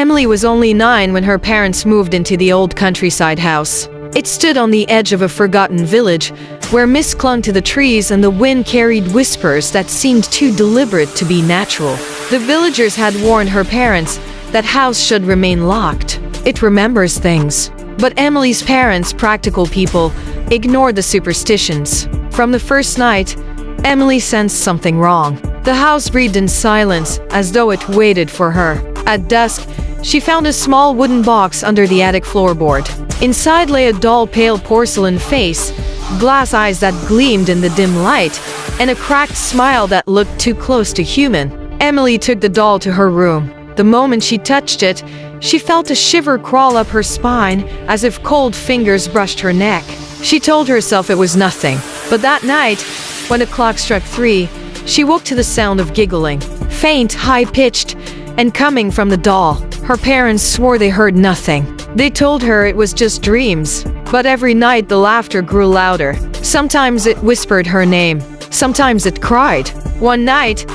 Emily was only 9 when her parents moved into the old countryside house. It stood on the edge of a forgotten village, where mist clung to the trees and the wind carried whispers that seemed too deliberate to be natural. The villagers had warned her parents that house should remain locked. It remembers things. But Emily's parents, practical people, ignored the superstitions. From the first night, Emily sensed something wrong. The house breathed in silence, as though it waited for her. At dusk, she found a small wooden box under the attic floorboard. Inside lay a dull, pale porcelain face, glass eyes that gleamed in the dim light, and a cracked smile that looked too close to human. Emily took the doll to her room. The moment she touched it, she felt a shiver crawl up her spine, as if cold fingers brushed her neck. She told herself it was nothing. But that night, when the clock struck 3, she woke to the sound of giggling, faint, high-pitched, and coming from the doll. Her parents swore they heard nothing. They told her it was just dreams. But every night the laughter grew louder. Sometimes it whispered her name. Sometimes it cried. One night,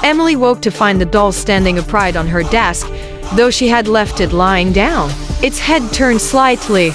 Emily woke to find the doll standing upright on her desk, though she had left it lying down. Its head turned slightly,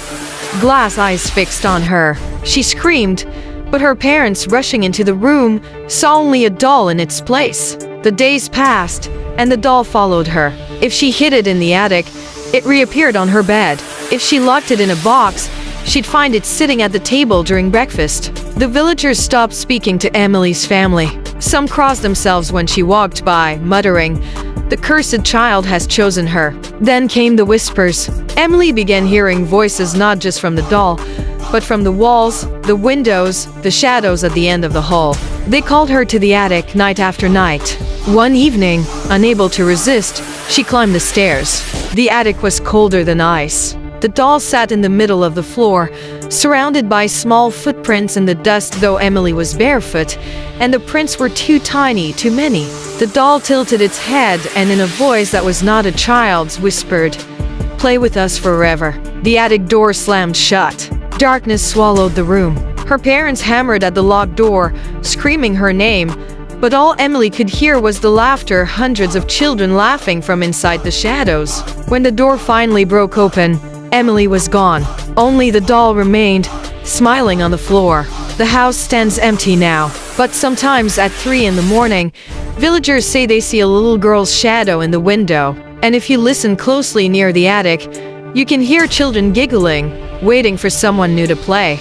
glass eyes fixed on her. She screamed, but her parents, rushing into the room, saw only a doll in its place. The days passed, and the doll followed her. If she hid it in the attic, it reappeared on her bed. If she locked it in a box, she'd find it sitting at the table during breakfast. The villagers stopped speaking to Emily's family. Some crossed themselves when she walked by, muttering, "The cursed child has chosen her." Then came the whispers. Emily began hearing voices not just from the doll, but from the walls, the windows, the shadows at the end of the hall. They called her to the attic night after night. One evening, unable to resist, she climbed the stairs. The attic was colder than ice. The doll sat in the middle of the floor, surrounded by small footprints in the dust, though Emily was barefoot, and the prints were too tiny, too many. The doll tilted its head and in a voice that was not a child's whispered, "Play with us forever." The attic door slammed shut. Darkness swallowed the room. Her parents hammered at the locked door, screaming her name, but all Emily could hear was the laughter, hundreds of children laughing from inside the shadows. When the door finally broke open, Emily was gone. Only the doll remained, smiling on the floor. The house stands empty now, but sometimes at 3 in the morning, villagers say they see a little girl's shadow in the window. And if you listen closely near the attic, you can hear children giggling, waiting for someone new to play.